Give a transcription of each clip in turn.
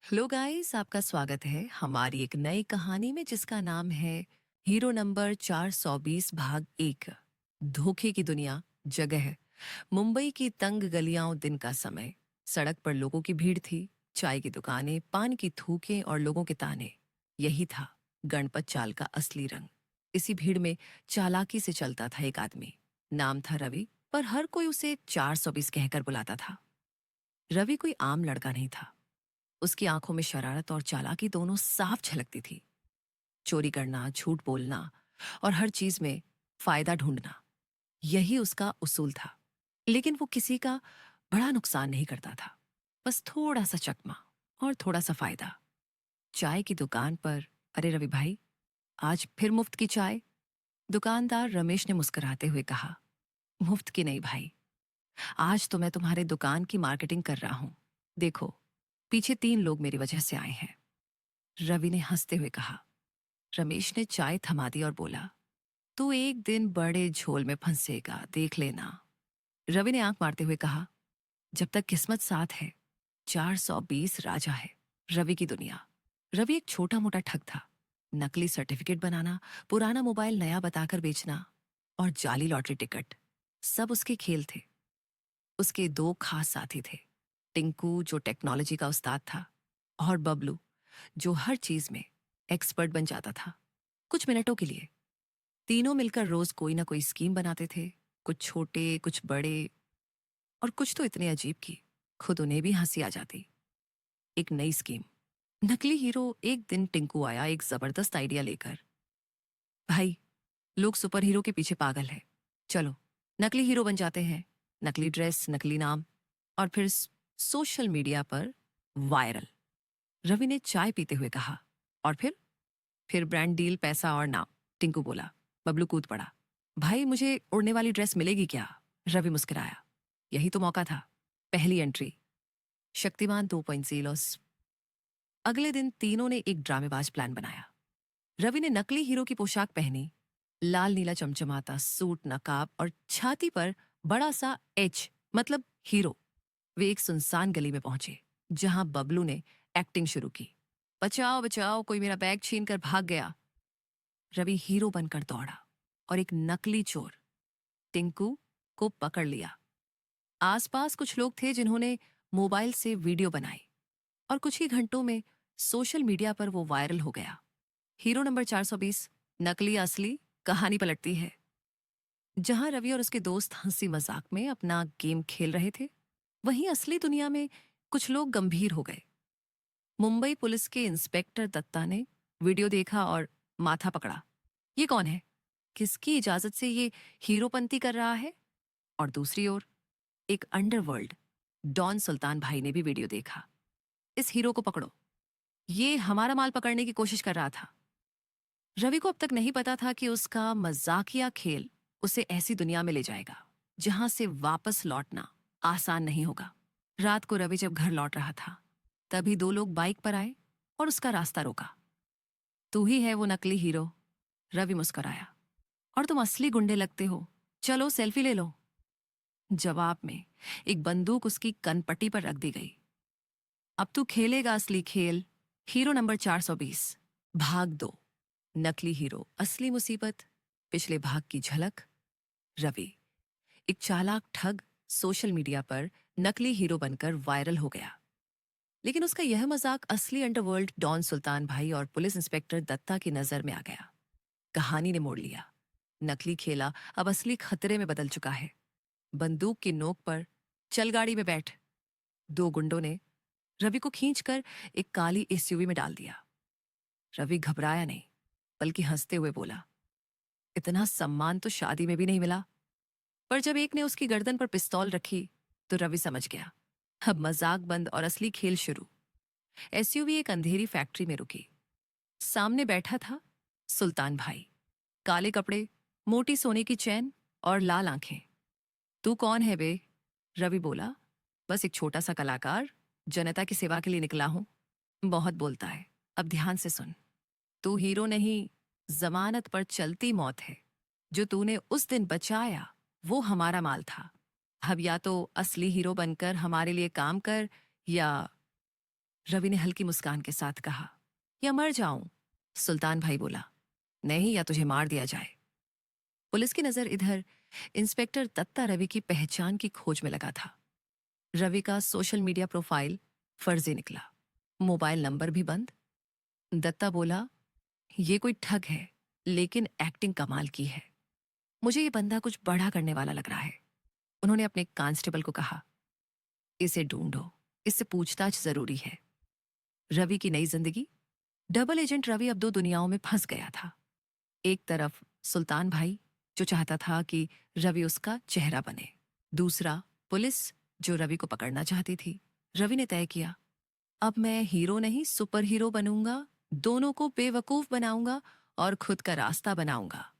Hello guys, आपका स्वागत है हमारी एक नई कहानी में जिसका नाम है हीरो नंबर 420 भाग 1। धोखे की दुनिया। जगह मुंबई की तंग गलियां। दिन का समय। सड़क पर लोगों की भीड़ थी। चाय की दुकानें, पान की थूकें और लोगों के ताने। यही था गणपत चाल का असली रंग। इसी भीड़ में चालाकी से चलता था एक आदमी। नाम था रवि, पर हर कोई उसे 420 कहकर बुलाता था। रवि कोई आम लड़का नहीं था। उसकी आंखों में शरारत और चालाकी दोनों साफ झलकती थी। चोरी करना, झूठ बोलना और हर चीज में फायदा ढूंढना, यही उसका उसूल था। लेकिन वो किसी का बड़ा नुकसान नहीं करता था। बस थोड़ा सा चकमा और थोड़ा सा फायदा। चाय की दुकान पर, अरे रवि भाई, आज फिर मुफ्त की चाय? दुकानदार रमेश ने मुस्कुराते हुए कहा। मुफ्त की नहीं भाई, आज तो मैं तुम्हारे दुकान की मार्केटिंग कर रहा हूं। देखो, पीछे 3 लोग मेरी वजह से आए हैं। रवि ने हंसते हुए कहा। रमेश ने चाय थमा दी और बोला, तू एक दिन बड़े झोल में फंसेगा, देख लेना। रवि ने आंख मारते हुए कहा, जब तक किस्मत साथ है, 420 राजा है। रवि की दुनिया। रवि एक छोटा मोटा ठग था। नकली सर्टिफिकेट बनाना, पुराना मोबाइल नया बताकर बेचना और जाली लॉटरी टिकट, सब उसके खेल थे। उसके 2 खास साथी थे। टिंकू, जो टेक्नोलॉजी का उस्ताद था, और बबलू, जो हर चीज में एक्सपर्ट बन जाता था कुछ मिनटों के लिए। तीनों मिलकर रोज कोई ना कोई स्कीम बनाते थे। कुछ छोटे, कुछ बड़े, और कुछ तो इतने अजीब कि खुद उन्हें भी हंसी आ जाती। एक नई स्कीम। नकली हीरो। एक दिन टिंकू आया एक जबरदस्त आइडिया लेकर। भाई, लोग सुपर हीरो के पीछे पागल है। चलो, नकली हीरो बन जाते हैं। नकली ड्रेस, नकली नाम, और फिर सोशल मीडिया पर वायरल। रवि ने चाय पीते हुए कहा। और फिर ब्रांड डील, पैसा और नाम। टिंकू बोला। बबलू कूद पड़ा। भाई, मुझे उड़ने वाली ड्रेस मिलेगी क्या? रवि मुस्कुराया। यही तो मौका था। पहली एंट्री, शक्तिमान 2.0। अगले दिन तीनों ने एक ड्रामेबाज प्लान बनाया। रवि ने नकली हीरो की पोशाक पहनी। लाल नीला चमचमाता सूट, नकाब और छाती पर बड़ा सा एच, मतलब हीरो। वे एक सुनसान गली में पहुंचे, जहां बबलू ने एक्टिंग शुरू की। बचाओ बचाओ, कोई मेरा बैग छीन कर भाग गया। रवि हीरो बनकर दौड़ा और एक नकली चोर, टिंकू, को पकड़ लिया। आसपास कुछ लोग थे जिन्होंने मोबाइल से वीडियो बनाई, और कुछ ही घंटों में सोशल मीडिया पर वो वायरल हो गया। हीरो नंबर 420, नकली असली, कहानी पलटती है। जहां रवि और उसके दोस्त हंसी मजाक में अपना गेम खेल रहे थे, वहीं असली दुनिया में कुछ लोग गंभीर हो गए। मुंबई पुलिस के इंस्पेक्टर दत्ता ने वीडियो देखा और माथा पकड़ा। ये कौन है? किसकी इजाजत से ये हीरोपंती कर रहा है? और दूसरी ओर एक अंडरवर्ल्ड डॉन सुल्तान भाई ने भी वीडियो देखा। इस हीरो को पकड़ो, ये हमारा माल पकड़ने की कोशिश कर रहा था। रवि को अब तक नहीं पता था कि उसका मजाकिया खेल उसे ऐसी दुनिया में ले जाएगा जहां से वापस लौटना आसान नहीं होगा। रात को रवि जब घर लौट रहा था, तभी 2 लोग बाइक पर आए और उसका रास्ता रोका। तू ही है वो नकली हीरो? रवि मुस्कुराया। और तुम असली गुंडे लगते हो। चलो सेल्फी ले लो। जवाब में एक बंदूक उसकी कनपट्टी पर रख दी गई। अब तू खेलेगा असली खेल। हीरो नंबर 420, भाग 2। नकली हीरो, असली मुसीबत। पिछले भाग की झलक। रवि, एक चालाक ठग, सोशल मीडिया पर नकली हीरो बनकर वायरल हो गया। लेकिन उसका यह मजाक असली अंडरवर्ल्ड डॉन सुल्तान भाई और पुलिस इंस्पेक्टर दत्ता की नजर में आ गया। कहानी ने मोड़ लिया। नकली खेला अब असली खतरे में बदल चुका है। बंदूक की नोक पर, चल गाड़ी में बैठ। 2 गुंडों ने रवि को खींचकर एक काली एसयूवी में डाल दिया। रवि घबराया नहीं, बल्कि हंसते हुए बोला, इतना सम्मान तो शादी में भी नहीं मिला। पर जब एक ने उसकी गर्दन पर पिस्तौल रखी, तो रवि समझ गया, अब मजाक बंद और असली खेल शुरू। एसयूवी एक अंधेरी फैक्ट्री में रुकी। सामने बैठा था सुल्तान भाई। काले कपड़े, मोटी सोने की चैन और लाल आंखें। तू कौन है बे? रवि बोला, बस एक छोटा सा कलाकार, जनता की सेवा के लिए निकला हूं। बहुत बोलता है, अब ध्यान से सुन। तू हीरो नहीं, जमानत पर चलती मौत है। जो तूने उस दिन बचाया, वो हमारा माल था। अब या तो असली हीरो बनकर हमारे लिए काम कर, या रवि ने हल्की मुस्कान के साथ कहा। या मर जाऊं? सुल्तान भाई बोला। नहीं, या तुझे मार दिया जाए। पुलिस की नजर इधर। इंस्पेक्टर दत्ता रवि की पहचान की खोज में लगा था। रवि का सोशल मीडिया प्रोफाइल फर्जी निकला, मोबाइल नंबर भी बंद। दत्ता बोला, ये कोई ठग है, लेकिन एक्टिंग कमाल की है। मुझे ये बंदा कुछ बड़ा करने वाला लग रहा है। उन्होंने अपने कांस्टेबल को कहा, इसे ढूंढो, इससे पूछताछ जरूरी है। रवि की नई जिंदगी। डबल एजेंट रवि अब दो दुनियाओं में फंस गया था। एक तरफ सुल्तान भाई, जो चाहता था कि रवि उसका चेहरा बने। दूसरा पुलिस, जो रवि को पकड़ना चाहती थी। रवि ने तय किया, अब मैं हीरो नहीं सुपर हीरो बनूंगा, दोनों को बेवकूफ बनाऊंगा और खुद का रास्ता बनाऊंगा।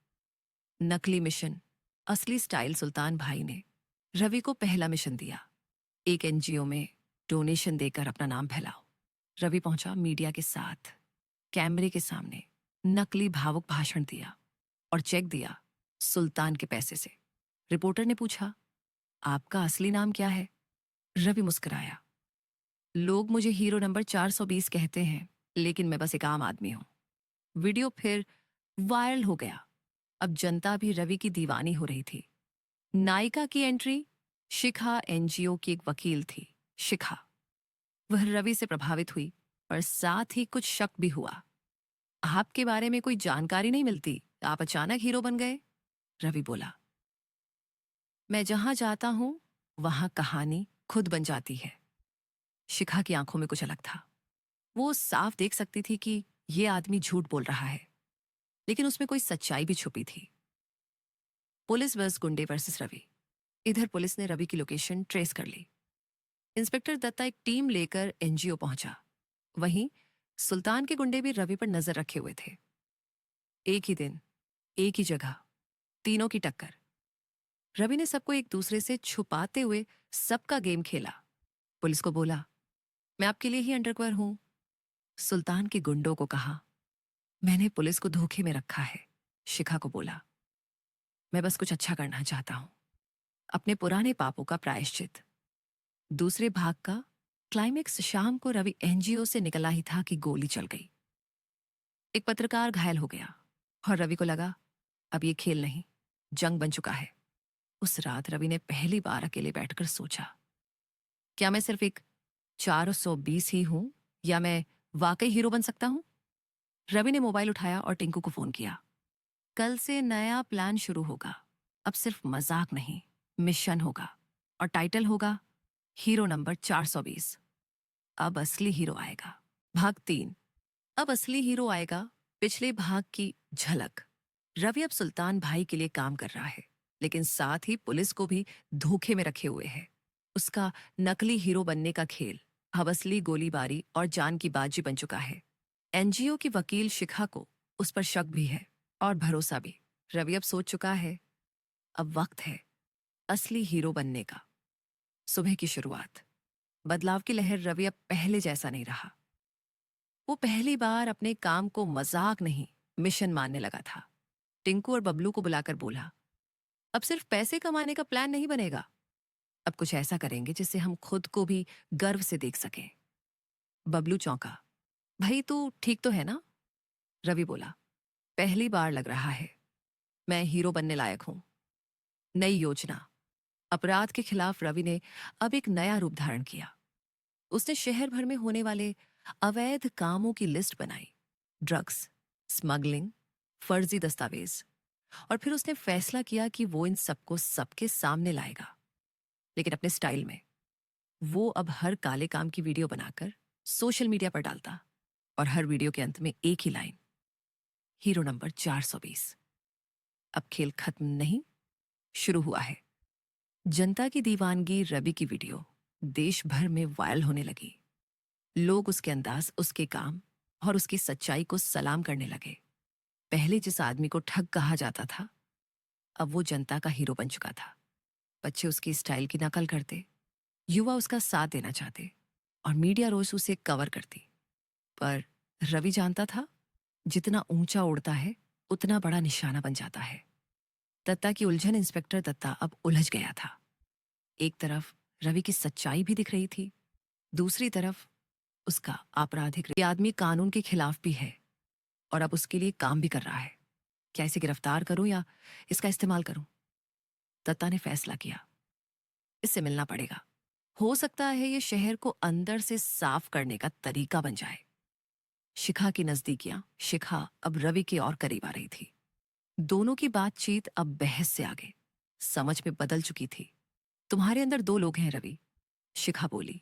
नकली मिशन, असली स्टाइल। सुल्तान भाई ने रवि को पहला मिशन दिया, एक एनजीओ में डोनेशन देकर अपना नाम फैलाओ। रवि पहुंचा मीडिया के साथ, कैमरे के सामने नकली भावुक भाषण दिया और चेक दिया सुल्तान के पैसे से। रिपोर्टर ने पूछा, आपका असली नाम क्या है? रवि मुस्कुराया, लोग मुझे हीरो नंबर 420 कहते हैं, लेकिन मैं बस एक आम आदमी हूं। वीडियो फिर वायरल हो गया। अब जनता भी रवि की दीवानी हो रही थी। नायिका की एंट्री। शिखा एनजीओ की एक वकील थी। शिखा, वह रवि से प्रभावित हुई और साथ ही कुछ शक भी हुआ। आपके बारे में कोई जानकारी नहीं मिलती, आप अचानक हीरो बन गए? रवि बोला, मैं जहां जाता हूं वहां कहानी खुद बन जाती है। शिखा की आंखों में कुछ अलग था। वो साफ देख सकती थी कि ये आदमी झूठ बोल रहा है, लेकिन उसमें कोई सच्चाई भी छुपी थी। पुलिस वर्स गुंडे वर्सेस रवि। इधर पुलिस ने रवि की लोकेशन ट्रेस कर ली। इंस्पेक्टर दत्ता एक टीम लेकर एनजीओ पहुंचा। वहीं सुल्तान के गुंडे भी रवि पर नजर रखे हुए थे। एक ही दिन, एक ही जगह, तीनों की टक्कर। रवि ने सबको एक दूसरे से छुपाते हुए सबका गेम खेला। पुलिस को बोला, मैं आपके लिए ही अंडरकवर हूं। सुल्तान के गुंडों को कहा, मैंने पुलिस को धोखे में रखा है। शिखा को बोला, मैं बस कुछ अच्छा करना चाहता हूं, अपने पुराने पापों का प्रायश्चित। दूसरे भाग का क्लाइमेक्स शाम को रवि एनजीओ से निकला ही था कि गोली चल गई। एक पत्रकार घायल हो गया और रवि को लगा, अब ये खेल नहीं, जंग बन चुका है। उस रात रवि ने पहली बार अकेले बैठकर सोचा, क्या मैं सिर्फ एक 420 ही हूं, या मैं वाकई हीरो बन सकता हूं? रवि ने मोबाइल उठाया और टिंकू को फोन किया। कल से नया प्लान शुरू होगा। अब सिर्फ मजाक नहीं, मिशन होगा। और टाइटल होगा हीरो नंबर 420। अब असली हीरो आएगा। भाग 3। अब असली हीरो आएगा। पिछले भाग की झलक। रवि अब सुल्तान भाई के लिए काम कर रहा है, लेकिन साथ ही पुलिस को भी धोखे में रखे हुए है। उसका नकली हीरो बनने का खेल अब असली गोलीबारी और जान की बाजी बन चुका है। एनजीओ की वकील शिखा को उस पर शक भी है और भरोसा भी। रवि अब सोच चुका है, अब वक्त है असली हीरो बनने का। सुबह की शुरुआत। बदलाव की लहर। रवि अब पहले जैसा नहीं रहा। वो पहली बार अपने काम को मजाक नहीं, मिशन मानने लगा था। टिंकू और बबलू को बुलाकर बोला, अब सिर्फ पैसे कमाने का प्लान नहीं बनेगा। अब कुछ ऐसा करेंगे जिससे हम खुद को भी गर्व से देख सकें। बबलू चौंका, भाई तू ठीक तो है ना? रवि बोला, पहली बार लग रहा है मैं हीरो बनने लायक हूं। नई योजना। अपराध के खिलाफ रवि ने अब एक नया रूप धारण किया। उसने शहर भर में होने वाले अवैध कामों की लिस्ट बनाई। ड्रग्स, स्मगलिंग, फर्जी दस्तावेज। और फिर उसने फैसला किया कि वो इन सबको सबके सामने लाएगा, लेकिन अपने स्टाइल में। वो अब हर काले काम की वीडियो बनाकर सोशल मीडिया पर डालता और हर वीडियो के अंत में एक ही लाइन, हीरो नंबर 420। अब खेल खत्म नहीं, शुरू हुआ है। जनता की दीवानगी रवि की वीडियो देश भर में वायरल होने लगी। लोग उसके अंदाज, उसके काम और उसकी सच्चाई को सलाम करने लगे। पहले जिस आदमी को ठग कहा जाता था, अब वो जनता का हीरो बन चुका था। बच्चे उसकी स्टाइल की नकल करते, युवा उसका साथ देना चाहते और मीडिया रोज उसे कवर करती। पर रवि जानता था, जितना ऊंचा उड़ता है उतना बड़ा निशाना बन जाता है। दत्ता की उलझन। इंस्पेक्टर दत्ता अब उलझ गया था। एक तरफ रवि की सच्चाई भी दिख रही थी, दूसरी तरफ उसका आपराधिक ये आदमी कानून के खिलाफ भी है और अब उसके लिए काम भी कर रहा है। क्या इसे गिरफ्तार करूं या इसका इस्तेमाल करूं? दत्ता ने फैसला किया, इससे मिलना पड़ेगा। हो सकता है ये शहर को अंदर से साफ करने का तरीका बन जाए। शिखा अब रवि के और करीब आ रही थी। दोनों की बातचीत अब बहस से आगे समझ में बदल चुकी थी। तुम्हारे अंदर दो लोग हैं रवि, शिखा बोली।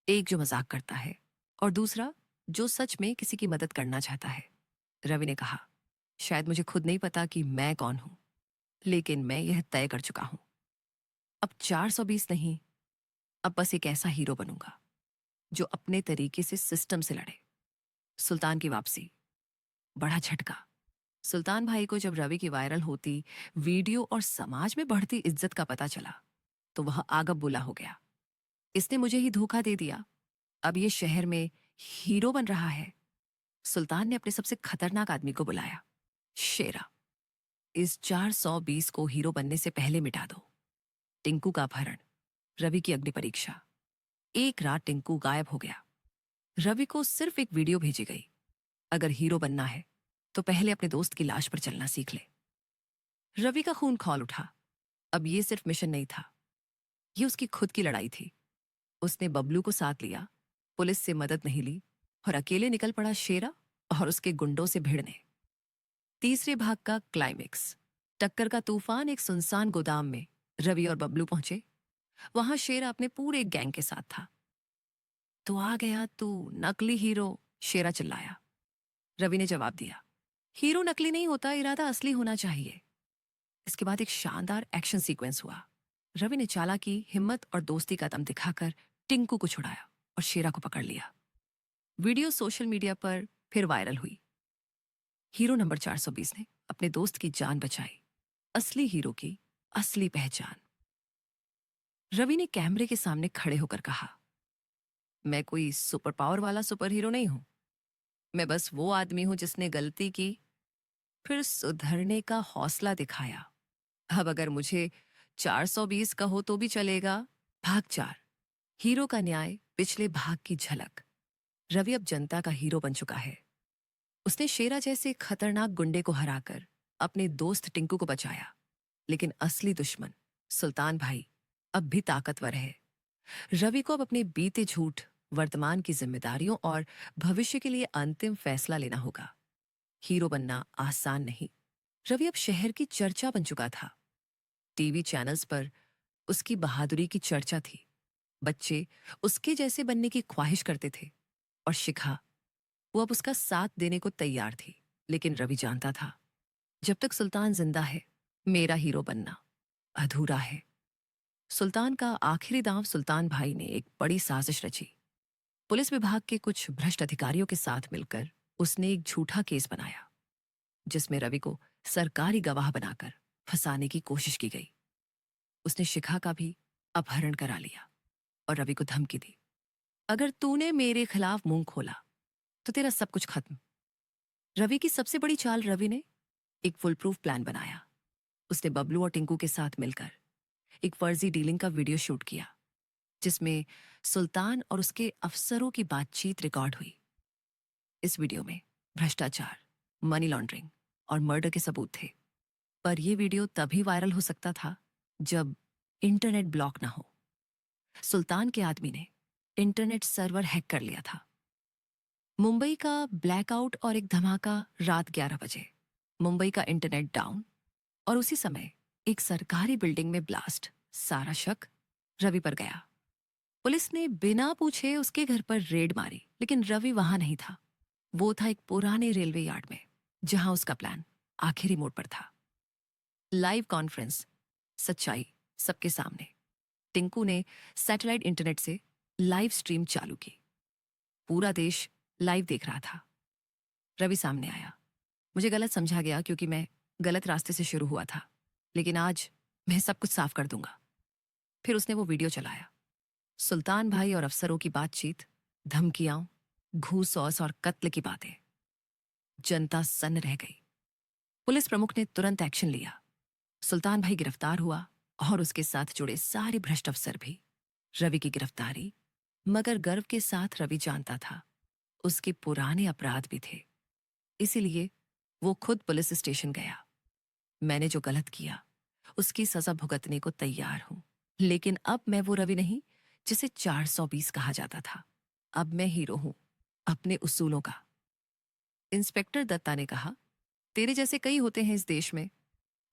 एक जो मजाक करता है और दूसरा जो सच में किसी की मदद करना चाहता है। रवि ने कहा, शायद मुझे खुद नहीं पता कि मैं कौन हूं, लेकिन मैं यह तय कर चुका हूं। अब 420 नहीं, अब बस एक ऐसा हीरो बनूंगा जो अपने तरीके से सिस्टम से लड़े। सुल्तान की वापसी, बड़ा झटका। सुल्तान भाई को जब रवि की वायरल होती वीडियो और समाज में बढ़ती इज्जत का पता चला तो वह आगब बुला हो गया। इसने मुझे ही धोखा दे दिया, अब ये शहर में हीरो बन रहा है। सुल्तान ने अपने सबसे खतरनाक आदमी को बुलाया, शेरा। इस 420 को हीरो बनने से पहले मिटा दो। टिंकू का अपहरण, रवि की अग्नि परीक्षा। एक रात टिंकू गायब हो गया। रवि को सिर्फ एक वीडियो भेजी गई, अगर हीरो बनना है तो पहले अपने दोस्त की लाश पर चलना सीख ले। रवि का खून खौल उठा। अब ये सिर्फ मिशन नहीं था, ये उसकी खुद की लड़ाई थी। उसने बबलू को साथ लिया, पुलिस से मदद नहीं ली और अकेले निकल पड़ा शेरा और उसके गुंडों से भिड़ने। तीसरे भाग का क्लाइमेक्स, टक्कर का तूफान। एक सुनसान गोदाम में रवि और बबलू पहुंचे। वहां शेरा अपने पूरे गैंग के साथ था। तो आ गया तू नकली हीरो, शेरा चिल्लाया। रवि ने जवाब दिया, हीरो नकली नहीं होता, इरादा असली होना चाहिए। इसके बाद एक शानदार एक्शन सीक्वेंस हुआ। रवि ने चालाकी, हिम्मत और दोस्ती का दम दिखाकर टिंकू को छुड़ाया और शेरा को पकड़ लिया। वीडियो सोशल मीडिया पर फिर वायरल हुई। हीरो नंबर 420 ने अपने दोस्त की जान बचाई। असली हीरो की असली पहचान। रवि ने कैमरे के सामने खड़े होकर कहा, मैं कोई सुपर पावर वाला सुपर हीरो नहीं हूं। मैं बस वो आदमी हूं जिसने गलती की, फिर सुधरने का हौसला दिखाया। अब अगर मुझे 420 कहो तो भी चलेगा। भाग 4, हीरो का न्याय, पिछले भाग की झलक। रवि अब जनता का हीरो बन चुका है। उसने शेरा जैसे खतरनाक गुंडे को हराकर अपने दोस्त टिंकू को बचाया। लेकिन असली दुश्मन सुल्तान भाई अब भी ताकतवर है। रवि को अब अपने बीते झूठ, वर्तमान की जिम्मेदारियों और भविष्य के लिए अंतिम फैसला लेना होगा। हीरो बनना आसान नहीं। रवि अब शहर की चर्चा बन चुका था। टीवी चैनल्स पर उसकी बहादुरी की चर्चा थी। बच्चे उसके जैसे बनने की ख्वाहिश करते थे और शिखा, वो अब उसका साथ देने को तैयार थी। लेकिन रवि जानता था, जब तक सुल्तान जिंदा है मेरा हीरो बनना अधूरा है। सुल्तान का आखिरी दांव सुल्तान भाई ने एक बड़ी साजिश रची। पुलिस विभाग के कुछ भ्रष्ट अधिकारियों के साथ मिलकर उसने एक झूठा केस बनाया जिसमें रवि को सरकारी गवाह बनाकर फंसाने की कोशिश की गई। उसने शिखा का भी अपहरण करा लिया और रवि को धमकी दी, अगर तूने मेरे खिलाफ मुंह खोला तो तेरा सब कुछ खत्म। रवि की सबसे बड़ी चाल, रवि ने एक फुल प्रूफ प्लान बनाया। उसने बबलू और टिंकू के साथ मिलकर एक फर्जी डीलिंग का वीडियो शूट किया जिसमें सुल्तान और उसके अफसरों की बातचीत रिकॉर्ड हुई। इस वीडियो में भ्रष्टाचार, मनी लॉन्ड्रिंग और मर्डर के सबूत थे। पर यह वीडियो तभी वायरल हो सकता था जब इंटरनेट ब्लॉक ना हो। सुल्तान के आदमी ने इंटरनेट सर्वर हैक कर लिया था। मुंबई का ब्लैकआउट और एक धमाका रात 11 बजे। मुंबई का इंटरनेट डाउन और उसी समय एक सरकारी बिल्डिंग में ब्लास्ट। सारा शक रवि पर गया। पुलिस ने बिना पूछे उसके घर पर रेड मारी, लेकिन रवि वहां नहीं था। वो था एक पुराने रेलवे यार्ड में जहां उसका प्लान आखिरी मोड़ पर था। लाइव कॉन्फ्रेंस, सच्चाई सबके सामने। टिंकू ने सैटेलाइट इंटरनेट से लाइव स्ट्रीम चालू की। पूरा देश लाइव देख रहा था। रवि सामने आया, मुझे गलत समझा गया क्योंकि मैं गलत रास्ते से शुरू हुआ था, लेकिन आज मैं सब कुछ साफ कर दूंगा। फिर उसने वो वीडियो चलाया। सुल्तान भाई और अफसरों की बातचीत, धमकियां, घूस-औस और कत्ल की बातें। जनता सन्न रह गई। पुलिस प्रमुख ने तुरंत एक्शन लिया। सुल्तान भाई गिरफ्तार हुआ और उसके साथ जुड़े सारे भ्रष्ट अफसर भी। रवि की गिरफ्तारी, मगर गर्व के साथ रवि जानता था उसके पुराने अपराध भी थे। इसीलिए वो खुद पुलिस स्टेशन गया। मैंने जो गलत किया उसकी सजा भुगतने को तैयार हूं। लेकिन अब मैं वो रवि नहीं जिसे 420 कहा जाता था। अब मैं हीरो हूं, अपने उसूलों का। इंस्पेक्टर दत्ता ने कहा, तेरे जैसे कई होते हैं इस देश में,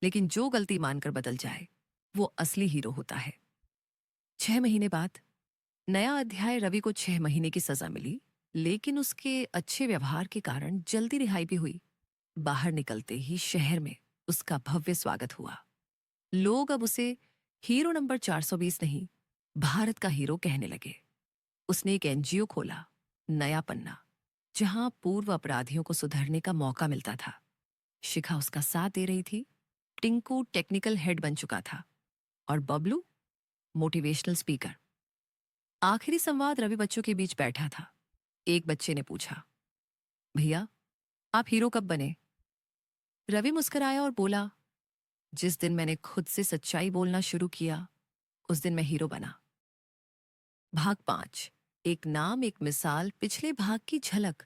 लेकिन जो गलती मानकर बदल जाए वो असली हीरो होता है। 6 महीने बाद नया अध्याय। रवि को 6 महीने की सजा मिली, लेकिन उसके अच्छे व्यवहार के कारण जल्दी रिहाई भी हुई। बाहर निकलते ही शहर में उसका भव्य स्वागत हुआ। लोग अब उसे हीरो नंबर 420 नहीं, भारत का हीरो कहने लगे। उसने एक एनजीओ खोला, नया पन्ना, जहां पूर्व अपराधियों को सुधरने का मौका मिलता था। शिखा उसका साथ दे रही थी। टिंकू टेक्निकल हेड बन चुका था और बबलू मोटिवेशनल स्पीकर। आखिरी संवाद रवि बच्चों के बीच बैठा था। एक बच्चे ने पूछा, भैया आप हीरो कब बने? रवि मुस्कुराया और बोला, जिस दिन मैंने खुद से सच्चाई बोलना शुरू किया उस दिन मैं हीरो बना। भाग 5, एक नाम एक मिसाल। पिछले भाग की झलक।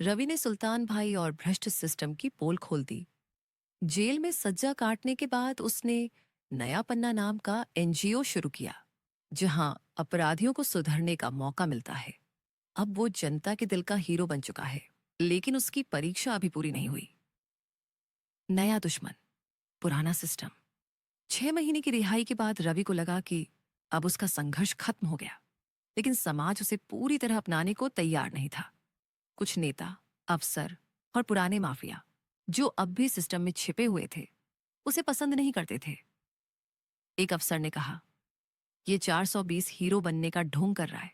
रवि ने सुल्तान भाई और भ्रष्ट सिस्टम की पोल खोल दी। जेल में सज्जा काटने के बाद उसने नया पन्ना नाम का एनजीओ शुरू किया, जहां अपराधियों को सुधरने का मौका मिलता है। अब वो जनता के दिल का हीरो बन चुका है, लेकिन उसकी परीक्षा अभी पूरी नहीं हुई। नया दुश्मन, पुराना सिस्टम। 6 महीने की रिहाई के बाद रवि को लगा कि अब उसका संघर्ष खत्म हो गया, लेकिन समाज उसे पूरी तरह अपनाने को तैयार नहीं था। कुछ नेता, अफसर और पुराने माफिया जो अब भी सिस्टम में छिपे हुए थे, उसे पसंद नहीं करते थे। एक अफसर ने कहा, ये 420 हीरो बनने का ढोंग कर रहा है,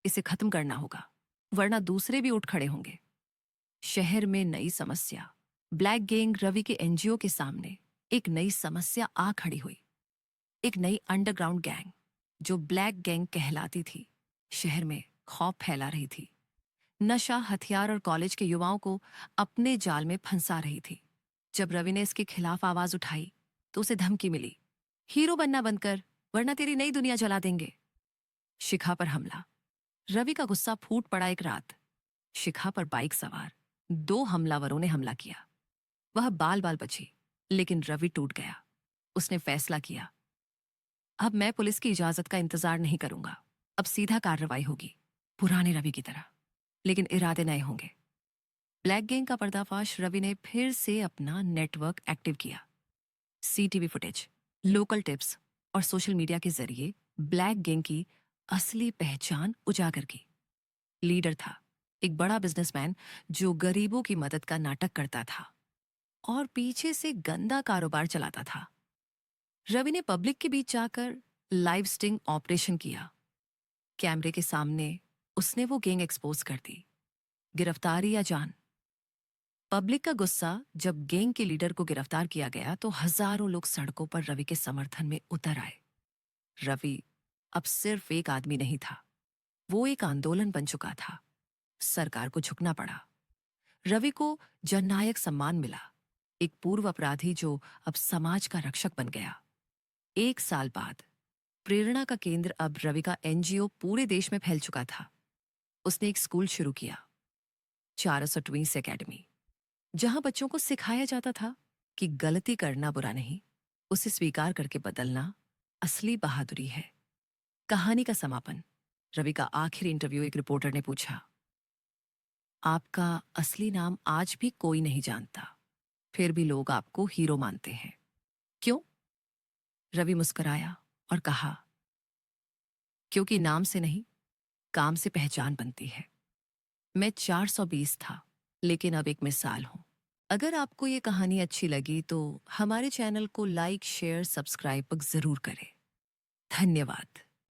इसे खत्म करना होगा, वरना दूसरे भी उठ खड़े होंगे। शहर में नई समस्या। Black gang. रवि के एनजीओ के सामने एक नई समस्या आ खड़ी हुई। एक नई अंडरग्राउंड गैंग जो ब्लैक गैंग कहलाती थी, शहर में खौफ फैला रही थी। नशा, हथियार और कॉलेज के युवाओं को अपने जाल में फंसा रही थी। जब रवि ने इसके खिलाफ आवाज उठाई तो उसे धमकी मिली, हीरो बनना बंद कर, वरना तेरी नई दुनिया जला देंगे। शिखा पर हमला। रवि का गुस्सा फूट पड़ा। एक रात शिखा पर बाइक सवार 2 हमलावरों ने हमला किया। वह बाल बाल बची, लेकिन रवि टूट गया। उसने फैसला किया, अब मैं पुलिस की इजाजत का इंतजार नहीं करूंगा। अब सीधा कार्रवाई होगी, पुराने रवि की तरह, लेकिन इरादे नए होंगे। ब्लैक गैंग का पर्दाफाश। रवि ने फिर से अपना नेटवर्क एक्टिव किया। सीटीवी फुटेज, लोकल टिप्स और सोशल मीडिया के जरिए ब्लैक गैंग की असली पहचान उजागर की। लीडर था एक बड़ा बिजनेसमैन जो गरीबों की मदद का नाटक करता था और पीछे से गंदा कारोबार चलाता था। रवि ने पब्लिक के बीच जाकर लाइव स्टिंग ऑपरेशन किया। कैमरे के सामने उसने वो गैंग एक्सपोज कर दी। गिरफ्तारी या जान। पब्लिक का गुस्सा। जब गैंग के लीडर को गिरफ्तार किया गया तो हजारों लोग सड़कों पर रवि के समर्थन में उतर आए। रवि अब सिर्फ एक आदमी नहीं था, वो एक आंदोलन बन चुका था। सरकार को झुकना पड़ा। रवि को जननायक सम्मान मिला, एक पूर्व अपराधी जो अब समाज का रक्षक बन गया। 1 साल बाद प्रेरणा का केंद्र, अब रवि का एनजीओ, पूरे देश में फैल चुका था। उसने एक स्कूल शुरू किया, 420 एकेडमी, जहां बच्चों को सिखाया जाता था कि गलती करना बुरा नहीं, उसे स्वीकार करके बदलना असली बहादुरी है। कहानी का समापन। रवि का आखिरी इंटरव्यू। एक रिपोर्टर ने पूछा, आपका असली नाम आज भी कोई नहीं जानता, फिर भी लोग आपको हीरो मानते हैं, क्यों? रवि मुस्कुराया और कहा, क्योंकि नाम से नहीं, काम से पहचान बनती है। मैं 420 था, लेकिन अब एक मिसाल हूं। अगर आपको ये कहानी अच्छी लगी तो हमारे चैनल को लाइक, शेयर, सब्सक्राइब जरूर करें। धन्यवाद।